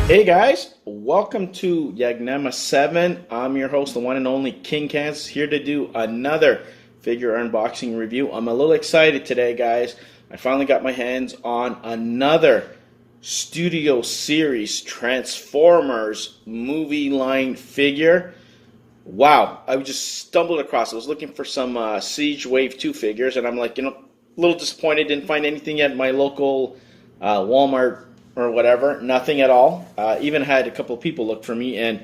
Hey guys, welcome to Yagnema 7. I'm your host, the one and only King Kansas, here to do another figure unboxing review. I'm a little excited today, guys. I finally got my hands on another Studio Series Transformers movie line figure. Wow, I just stumbled across it. I was looking for some Siege Wave 2 figures, and I'm like, a little disappointed. Didn't find anything at my local Walmart or whatever. Nothing at all. Even had a couple of people look for me, and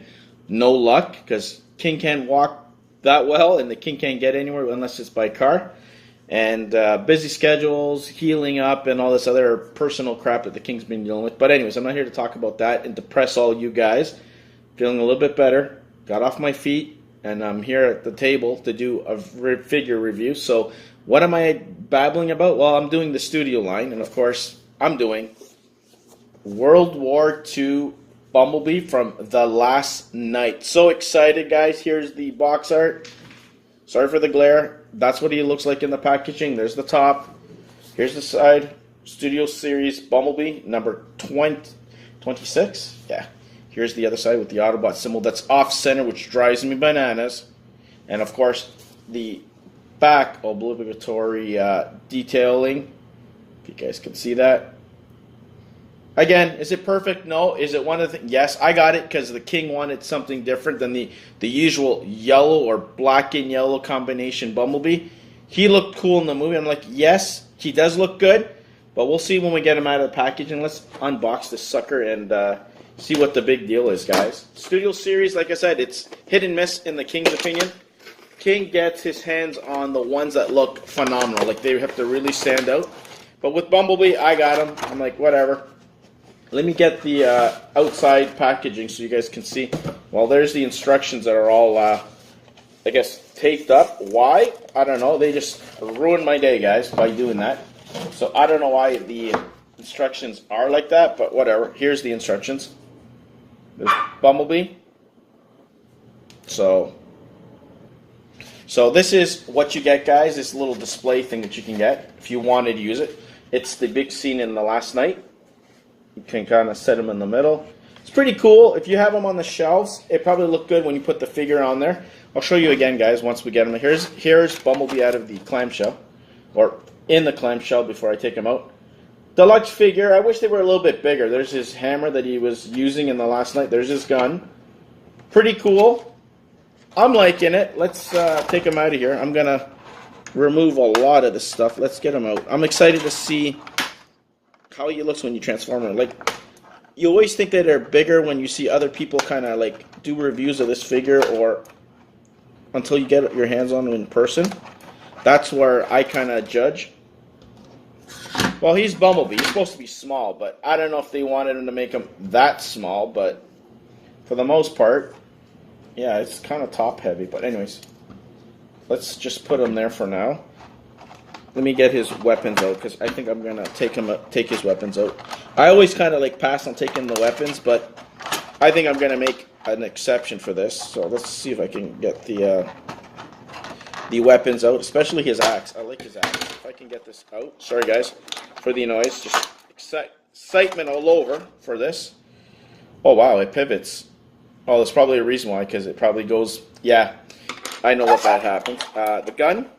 no luck, because King can't walk that well, and the King can't get anywhere unless it's by car. And busy schedules, healing up, and all this other personal crap that the King's been dealing with. But anyways, I'm not here to talk about that and depress all you guys. Feeling a little bit better. Got off my feet, and I'm here at the table to do a figure review. So what am I babbling about? Well, I'm doing the Studio line, and of course, I'm doing World War II Bumblebee from The Last Knight. So excited, guys. Here's the box art. Sorry for the glare. That's what he looks like in the packaging. There's the top. Here's the side. Studio Series Bumblebee, number 26. Yeah. Here's the other side with the Autobot symbol that's off-center, which drives me bananas. And, of course, the back obligatory detailing. If you guys can see that. Again, is it perfect? No. Is it one of the yes, I got it because the King wanted something different than the usual yellow or black and yellow combination Bumblebee. He looked cool in the movie. I'm like, yes, he does look good, but we'll see when we get him out of the packaging. Let's unbox this sucker and see what the big deal is, guys. Studio Series, like I said, it's hit and miss in the King's opinion. King gets his hands on the ones that look phenomenal. Like, they have to really stand out. But with Bumblebee, I got him. I'm like, whatever. Let me get the outside packaging so you guys can see. Well, there's the instructions that are all, I guess, taped up. Why? I don't know. They just ruined my day, guys, by doing that. So I don't know why the instructions are like that, but whatever. Here's the instructions. There's Bumblebee. So this is what you get, guys. This little display thing that you can get if you wanted to use it. It's the big scene in The Last Knight. You can kind of set them in the middle. It's pretty cool. If you have them on the shelves, it probably look good when you put the figure on there. I'll show you again, guys, once we get them. Here's Bumblebee out of the clamshell, or in the clamshell before I take him out. Deluxe figure. I wish they were a little bit bigger. There's his hammer that he was using in The Last Knight. There's his gun. Pretty cool. I'm liking it. Let's take him out of here. I'm going to remove a lot of this stuff. Let's get him out. I'm excited to see how he looks when you transform him. Like, you always think that they're bigger when you see other people kind of like do reviews of this figure, or until you get your hands on him in person. That's where I kind of judge. Well, he's Bumblebee. He's supposed to be small, but I don't know if they wanted him to make him that small, but for the most part, yeah, it's kind of top heavy. But anyways, let's just put him there for now. Let me get his weapons out, because I think I'm going to take his weapons out. I always kind of like pass on taking the weapons, but I think I'm going to make an exception for this. So let's see if I can get the weapons out, especially his axe. I like his axe. If I can get this out. Sorry, guys, for the noise. Just excitement all over for this. Oh, wow, it pivots. Oh, there's probably a reason why, because it probably goes, yeah, I know what that happens. The gun.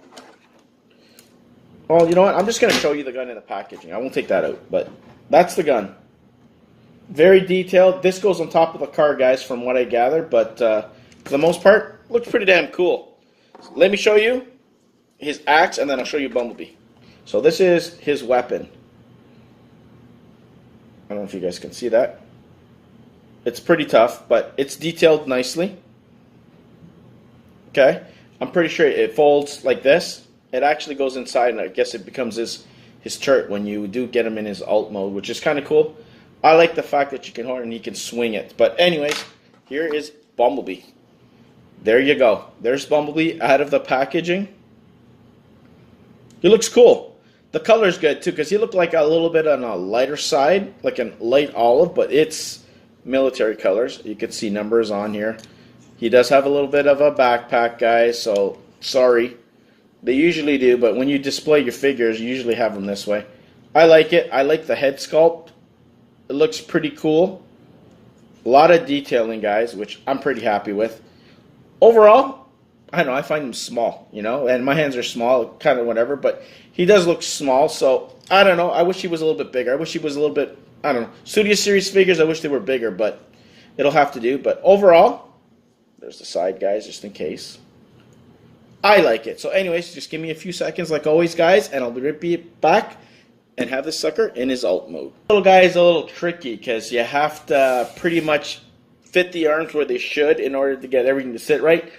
Well, you know what? I'm just going to show you the gun in the packaging. I won't take that out, but that's the gun. Very detailed. This goes on top of the car, guys, from what I gather, but for the most part, looks pretty damn cool. So let me show you his axe, and then I'll show you Bumblebee. So this is his weapon. I don't know if you guys can see that. It's pretty tough, but it's detailed nicely. Okay? I'm pretty sure it folds like this. It actually goes inside, and I guess it becomes his turret when you do get him in his alt mode, which is kind of cool. I like the fact that you can hold it and he can swing it. But anyways, here is Bumblebee. There you go. There's Bumblebee out of the packaging. He looks cool. The color's good too, because he looked like a little bit on a lighter side, like a light olive, but it's military colors. You can see numbers on here. He does have a little bit of a backpack, guys, so sorry. They usually do, but when you display your figures, you usually have them this way. I like it. I like the head sculpt. It looks pretty cool. A lot of detailing, guys, which I'm pretty happy with. Overall, I don't know, I find him small, you know, and my hands are small, kind of whatever, but he does look small, so I don't know. I wish he was a little bit bigger. I wish he was a little bit, I don't know. Studio Series figures, I wish they were bigger, but it'll have to do. But overall, there's the side, guys, just in case. I like it. So anyways, just give me a few seconds like always, guys, and I'll be right back and have this sucker in his alt mode. Little guy is a little tricky because you have to pretty much fit the arms where they should in order to get everything to sit right.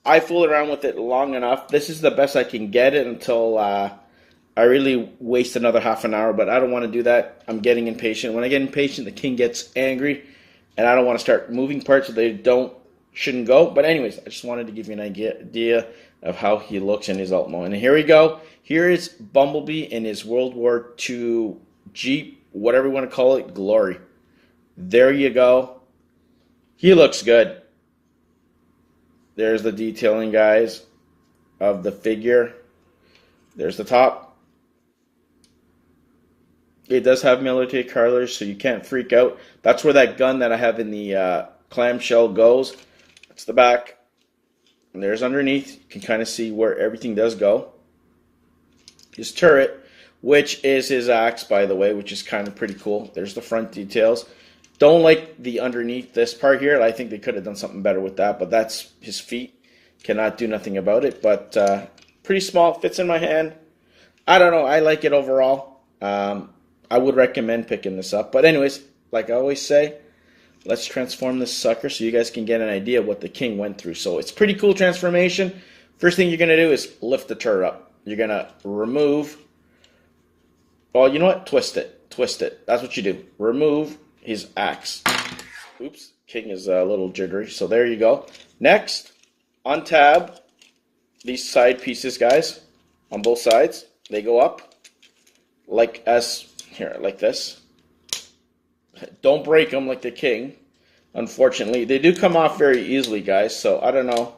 I fooled around with it long enough. This is the best I can get it until I really waste another half an hour, but I don't want to do that. I'm getting impatient. When I get impatient, the king gets angry, and I don't want to start moving parts that they shouldn't go. But anyways, I just wanted to give you an idea of how he looks in his alt mode. And here we go. Here is Bumblebee in his World War II Jeep, whatever you want to call it, glory. There you go. He looks good. There's the detailing, guys, of the figure. There's the top. It does have military colors, so you can't freak out. That's where that gun that I have in the clamshell goes. That's the back. And there's underneath. You can kind of see where everything does go. His turret, which is his axe, by the way, which is kind of pretty cool. There's the front details. Don't like the underneath this part here. I think they could have done something better with that, but that's his feet. Cannot do nothing about it, but pretty small. Fits in my hand. I don't know. I like it overall. I would recommend picking this up. But anyways, like I always say, let's transform this sucker so you guys can get an idea of what the king went through. So it's pretty cool transformation. First thing you're going to do is lift the turret up. You're going to remove, well, you know what? Twist it. Twist it. That's what you do. Remove his axe. Oops. King is a little jittery. So there you go. Next, untab these side pieces, guys, on both sides. They go up like this. Don't break them like the king. Unfortunately, they do come off very easily, guys. So I don't know.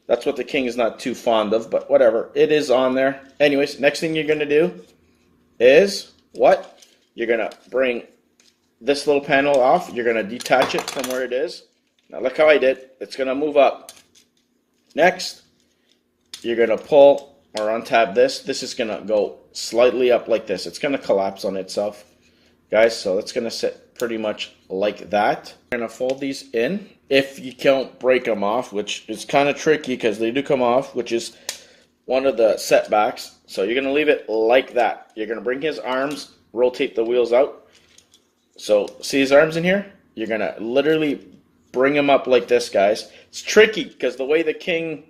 That's what the king is not too fond of, but whatever. It is on there. Anyways, next thing you're going to do is what? You're going to bring this little panel off. You're going to detach it from where it is. Now look how I did. It's going to move up. Next, you're going to pull or untab this. This is going to go slightly up like this. It's going to collapse on itself, guys. So it's going to sit pretty much like that. We're going to fold these in. If you can't break them off, which is kind of tricky because they do come off, which is one of the setbacks. So you're going to leave it like that. You're going to bring his arms, rotate the wheels out. So see his arms in here? You're going to literally bring him up like this, guys. It's tricky because the way the king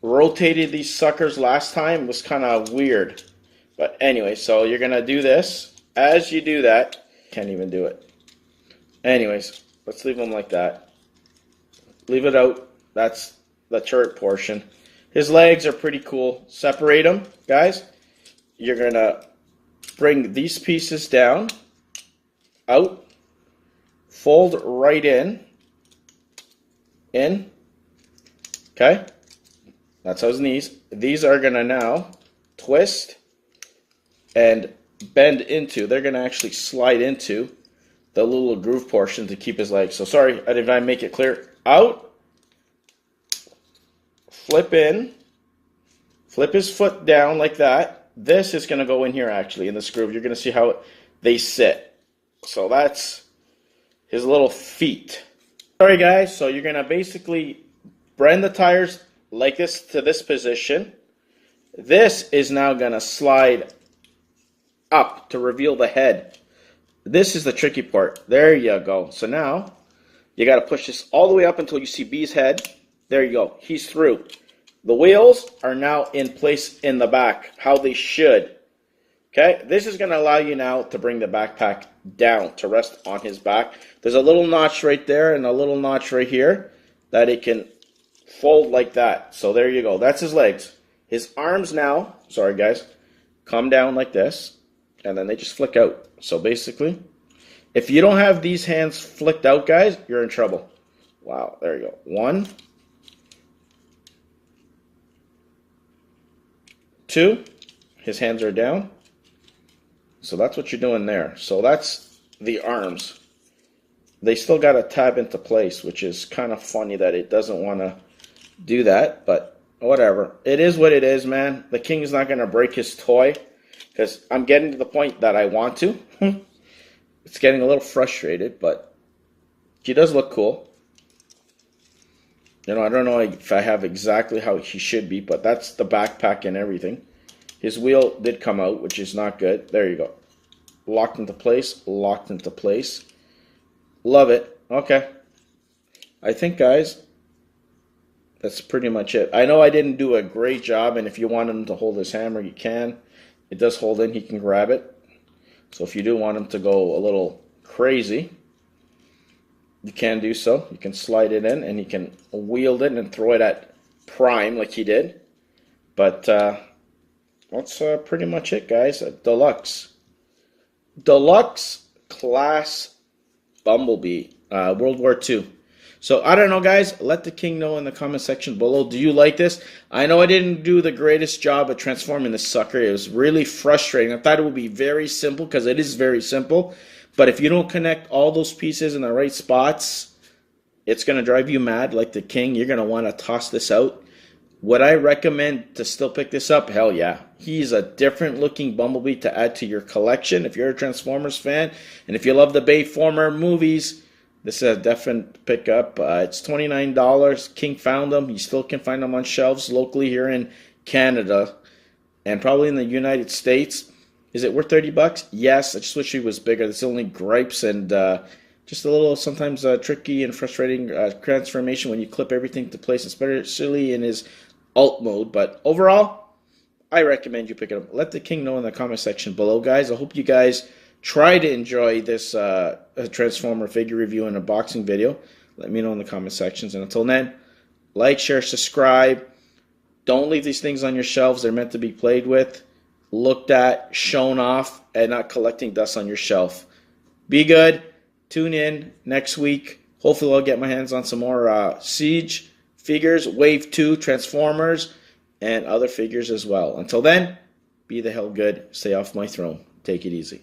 rotated these suckers last time was kind of weird. But anyway, so you're going to do this. As you do that, can't even do it. Anyways, let's leave him like that. Leave it out. That's the turret portion. His legs are pretty cool. Separate them, guys. You're going to bring these pieces down, out, fold right in, okay? That's his knees. These are going to now twist and bend into. They're going to actually slide into the little groove portion to keep his legs. So sorry, I did not make it clear. Out, flip in, flip his foot down like that. This is going to go in here actually in this groove. You're going to see how they sit. So that's his little feet. Sorry guys, so you're going to basically bend the tires like this to this position. This is now going to slide up to reveal the head. This is the tricky part. There you go. So now you got to push this all the way up until you see B's head. There you go. He's through. The wheels are now in place in the back, how they should. Okay, this is going to allow you now to bring the backpack down to rest on his back. There's a little notch right there and a little notch right here that it can fold like that. So there you go. That's his legs. His arms now, sorry guys, come down like this, and then they just flick out. So basically, if you don't have these hands flicked out, guys, you're in trouble. Wow, there you go. 1, 2, his hands are down. So that's what you're doing there. So that's the arms. they still got to tab into place, which is kind of funny that it doesn't want to do that, but whatever. It is what it is, man. The King's not going to break his toy because I'm getting to the point that I want to. It's getting a little frustrated, but he does look cool. You know, I don't know if I have exactly how he should be, but that's the backpack and everything. His wheel did come out, which is not good. There you go. Locked into place, locked into place. Love it. Okay. I think, guys, that's pretty much it. I know I didn't do a great job, and if you want him to hold his hammer, you can. It does hold in. He can grab it. So if you do want him to go a little crazy, you can do so. You can slide it in, and he can wield it and throw it at prime like he did. But that's pretty much it, guys. Deluxe class Bumblebee, World War II. So I don't know, guys. Let the King know in the comment section below. Do you like this? I know I didn't do the greatest job at transforming this sucker. It was really frustrating. I thought it would be very simple because it is very simple. But if you don't connect all those pieces in the right spots, it's going to drive you mad like the King. You're going to want to toss this out. Would I recommend to still pick this up? Hell yeah. He's a different looking Bumblebee to add to your collection if you're a Transformers fan. And if you love the Bayformer movies, this is a definite pickup. It's $29. King found them. You still can find them on shelves locally here in Canada and probably in the United States. Is it worth 30 bucks? Yes. I just wish he was bigger. There's only gripes and just a little sometimes tricky and frustrating transformation when you clip everything to place, especially in his alt mode. But overall, I recommend you pick it up. Let the King know in the comment section below, guys. I hope you guys try to enjoy this Transformer figure review and unboxing video. Let me know in the comment sections. And until then, like, share, subscribe. Don't leave these things on your shelves. They're meant to be played with, looked at, shown off, and not collecting dust on your shelf. Be good. Tune in next week. Hopefully I'll get my hands on some more Siege figures, Wave 2 Transformers, and other figures as well. Until then, be the hell good. Stay off my throne. Take it easy.